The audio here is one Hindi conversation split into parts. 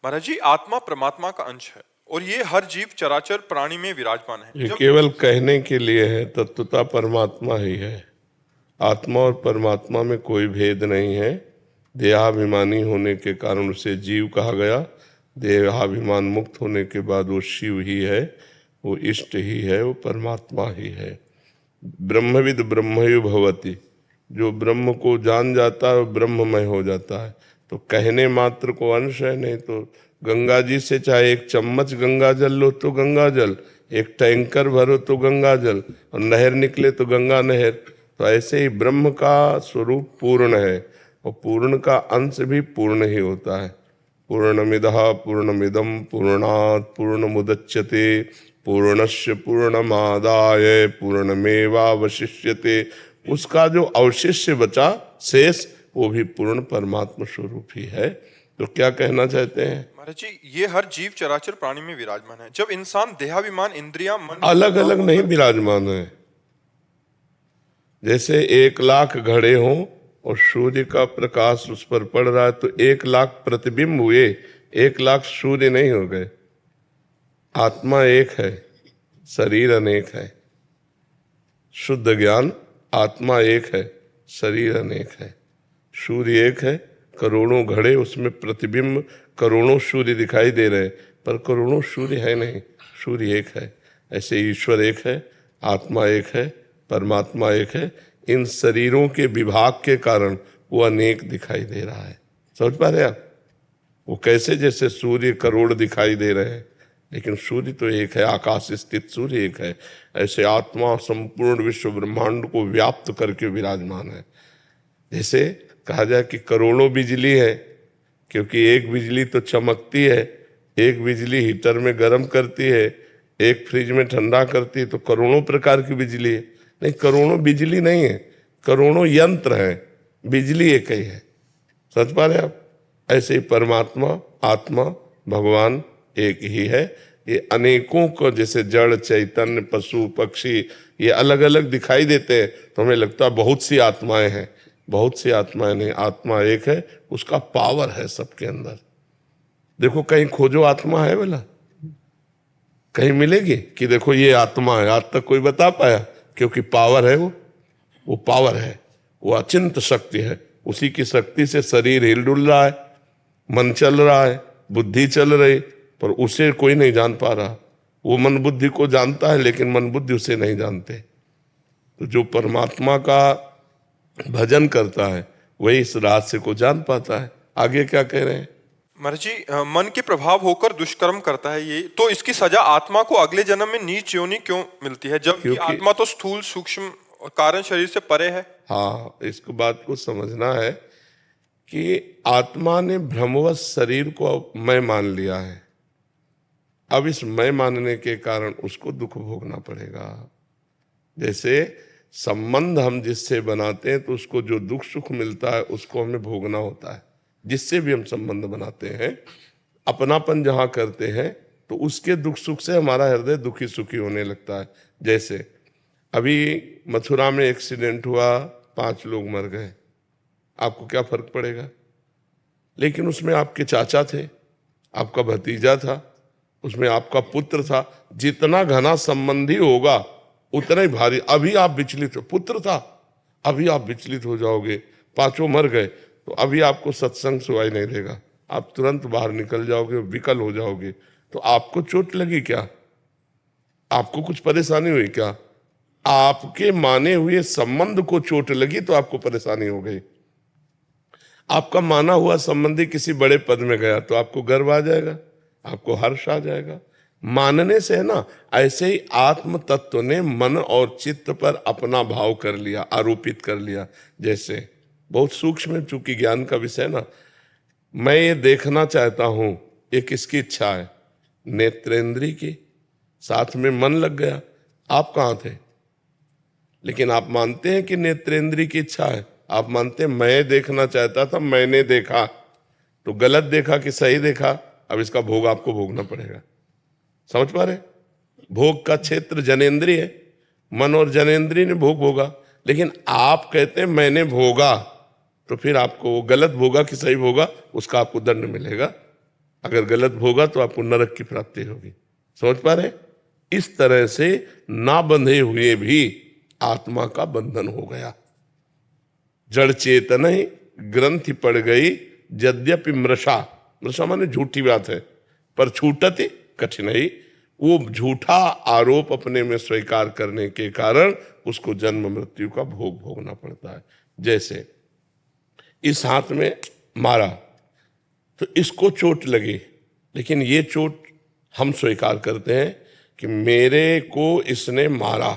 महाराज जी, आत्मा परमात्मा का अंश है और ये हर जीव चराचर प्राणी में विराजमान है। ये केवल कहने के लिए है, तत्वता परमात्मा ही है। आत्मा और परमात्मा में कोई भेद नहीं है। देहाभिमानी होने के कारण उसे जीव कहा गया। देहाभिमान मुक्त होने के बाद वो शिव ही है, वो इष्ट ही है, वो परमात्मा ही है। ब्रह्मविद ब्रह्मयु भवति, जो ब्रह्म को जान जाता है वो ब्रह्ममय हो जाता है। तो कहने मात्र को अंश है, नहीं तो गंगा जी से चाहे एक चम्मच गंगा जल लो तो गंगा जल, एक टैंकर भरो तो गंगा जल, और नहर निकले तो गंगा नहर। तो ऐसे ही ब्रह्म का स्वरूप पूर्ण है और पूर्ण का अंश भी पूर्ण ही होता है। पूर्णमिदः पूर्णमिदं पूर्णात् पूर्णमुदच्यते पूर्णस्य पूर्णमादाय पूर्णमेवावशिष्यते। उसका जो अवशिष्य बचा शेष, वो भी पूर्ण परमात्मा स्वरूप ही है। तो क्या कहना चाहते हैं? महाराज जी, ये हर जीव चराचर प्राणी में विराजमान है। जब इंसान देहाभिमान, इंद्रियां, मन अलग अलग नहीं विराजमान है। जैसे 1,00,000 घड़े हों और सूर्य का प्रकाश उस पर पड़ रहा है तो 1,00,000 प्रतिबिंब हुए, 1,00,000 सूर्य नहीं हो गए। आत्मा एक है, शरीर अनेक है। शुद्ध ज्ञान, आत्मा एक है, शरीर अनेक है। सूर्य एक है, करोड़ों घड़े, उसमें प्रतिबिंब करोड़ों सूर्य दिखाई दे रहे, पर करोड़ों सूर्य है नहीं, सूर्य एक है। ऐसे ईश्वर एक है, आत्मा एक है, परमात्मा एक है। इन शरीरों के विभाग के कारण वो अनेक दिखाई दे रहा है। समझ पा रहे आप? वो कैसे, जैसे सूर्य करोड़ दिखाई दे रहे हैं लेकिन सूर्य तो एक है, आकाश स्थित सूर्य एक है। ऐसे आत्मा संपूर्ण विश्व ब्रह्मांड को व्याप्त करके विराजमान है। जैसे कहा जाए कि करोड़ों बिजली है, क्योंकि एक बिजली तो चमकती है, एक बिजली हीटर में गर्म करती है, एक फ्रिज में ठंडा करती है, तो करोड़ों प्रकार की बिजली है। नहीं, करोड़ों बिजली नहीं है, करोड़ों यंत्र हैं, बिजली एक ही है। समझ पा रहे आप? ऐसे ही परमात्मा, आत्मा, भगवान एक ही है। ये अनेकों को, जैसे जड़, चैतन्य, पशु, पक्षी, ये अलग अलग दिखाई देते हैं तो हमें लगता है बहुत सी आत्माएं हैं। बहुत सी आत्माएं नहीं, आत्मा एक है, उसका पावर है सबके अंदर। देखो कहीं खोजो आत्मा है बोला, कहीं मिलेगी कि देखो ये आत्मा है? आज तक कोई बता पाया? क्योंकि पावर है, वो पावर है, वो अचिंत शक्ति है। उसी की शक्ति से शरीर हिल डुल रहा है, मन चल रहा है, बुद्धि चल रही, पर उसे कोई नहीं जान पा रहा। वो मन बुद्धि को जानता है लेकिन मन बुद्धि उसे नहीं जानते। तो जो परमात्मा का भजन करता है वही इस रहस्य को जान पाता है। आगे क्या कह रहे हैं? महाराज जी, मन के प्रभाव होकर दुष्कर्म करता है ये, तो इसकी सजा आत्मा को अगले जन्म में नीच योनि क्यों मिलती है, जबकि आत्मा तो स्थूल सूक्ष्म कारण शरीर से परे है? हाँ, इसको बात को समझना है कि आत्मा ने भ्रमवश शरीर को मैं मान लिया है। अब इस मैं मानने के कारण उसको दुख भोगना पड़ेगा। जैसे संबंध हम जिससे बनाते हैं तो उसको जो दुख सुख मिलता है उसको हमें भोगना होता है। जिससे भी हम संबंध बनाते हैं, अपनापन जहाँ करते हैं तो उसके दुख सुख से हमारा हृदय दुखी सुखी होने लगता है। जैसे अभी मथुरा में एक्सीडेंट हुआ, 5 लोग मर गए, आपको क्या फर्क पड़ेगा? लेकिन उसमें आपके चाचा थे, आपका भतीजा था, उसमें आपका पुत्र था। जितना घना संबंधी होगा उतना ही भारी। अभी आप विचलित हो, पुत्र था, अभी आप विचलित हो जाओगे, 5 मर गए, तो अभी आपको सत्संग सुनाई नहीं देगा, आप तुरंत बाहर निकल जाओगे, विकल हो जाओगे। तो आपको चोट लगी क्या? आपको कुछ परेशानी हुई क्या? आपके माने हुए संबंध को चोट लगी तो आपको परेशानी हो गई। आपका माना हुआ संबंधी किसी बड़े पद में गया तो आपको गर्व आ जाएगा, आपको हर्ष आ जाएगा। मानने से है ना। ऐसे ही आत्म तत्व ने मन और चित्त पर अपना भाव कर लिया, आरोपित कर लिया। जैसे बहुत सूक्ष्म, चूंकि ज्ञान का विषय ना, मैं ये देखना चाहता हूं, ये किसकी इच्छा है? नेत्रेंद्री की। साथ में मन लग गया। आप कहाँ थे? लेकिन आप मानते हैं कि नेत्रेंद्री की इच्छा है। आप मानते हैं मैं देखना चाहता था, मैंने देखा। तो गलत देखा कि सही देखा? अब इसका भोग आपको भोगना पड़ेगा। समझ पा रहे? भोग का क्षेत्र जनेंद्रिय है, मन और जनेंद्रिय ने भोग भोगा। लेकिन आप कहते हैं मैंने भोगा, तो फिर आपको गलत भोगा कि सही भोगा, उसका आपको दंड मिलेगा। अगर गलत भोगा तो आपको नरक की प्राप्ति होगी। समझ पा रहे? इस तरह से ना बंधे हुए भी आत्मा का बंधन हो गया। जड़ चेतन ही ग्रंथि पड़ गई, यद्यपि मृषा, मृषा माने झूठी बात है, पर छूटति कठिनाई, वो झूठा आरोप अपने में स्वीकार करने के कारण उसको जन्म मृत्यु का भोग भोगना पड़ता है। जैसे इस हाथ में मारा तो इसको चोट लगी, लेकिन ये चोट हम स्वीकार करते हैं कि मेरे को इसने मारा,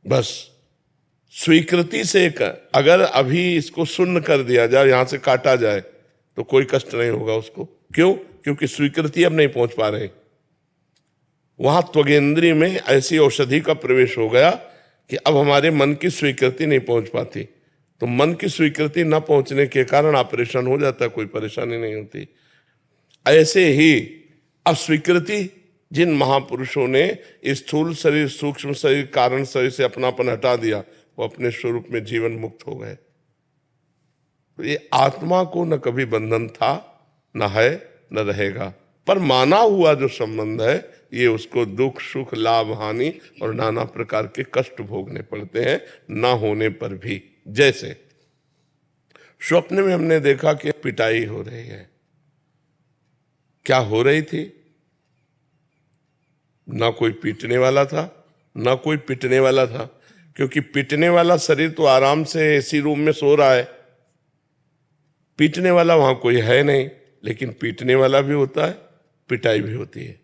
बस स्वीकृति से। अगर अभी इसको शून्य कर दिया जाए, यहां से काटा जाए, तो कोई कष्ट नहीं होगा उसको। क्यों? क्योंकि स्वीकृति अब नहीं पहुंच पा रहे। वहां त्वगेंद्री में ऐसी औषधि का प्रवेश हो गया कि अब हमारे मन की स्वीकृति नहीं पहुंच पाती। तो मन की स्वीकृति न पहुंचने के कारण ऑपरेशन हो जाता है, कोई परेशानी नहीं होती। ऐसे ही अब स्वीकृति जिन महापुरुषों ने स्थूल शरीर, सूक्ष्म शरीर, कारण शरीर से अपनापन हटा दिया, वो अपने स्वरूप में जीवन मुक्त हो गए। तो ये आत्मा को न कभी बंधन था, न है, न रहेगा, पर माना हुआ जो संबंध है ये उसको दुख सुख लाभ हानि और नाना प्रकार के कष्ट भोगने पड़ते हैं ना होने पर भी। जैसे स्वप्न में हमने देखा कि पिटाई हो रही है। क्या हो रही थी? ना कोई पीटने वाला था, ना कोई पिटने वाला था, क्योंकि पिटने वाला शरीर तो आराम से एसी रूम में सो रहा है, पीटने वाला वहां कोई है नहीं। लेकिन पीटने वाला भी होता है, पिटाई भी होती है,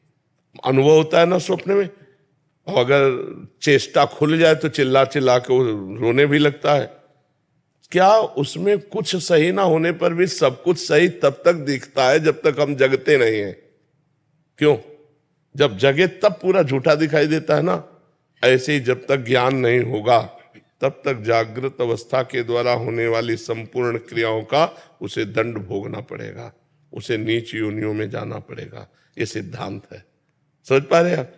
अनुभव होता है ना स्वप्न में। और अगर चेष्टा खुल जाए तो चिल्ला चिल्ला के रोने भी लगता है। क्या उसमें कुछ सही ना होने पर भी सब कुछ सही तब तक दिखता है जब तक हम जगते नहीं हैं। क्यों? जब जगे तब पूरा झूठा दिखाई देता है ना। ऐसे ही जब तक ज्ञान नहीं होगा तब तक जागृत अवस्था के द्वारा होने वाली संपूर्ण क्रियाओं का उसे दंड भोगना पड़ेगा, उसे नीच योनियों में जाना पड़ेगा। ये सिद्धांत है। समझ पा रहे हैं आप?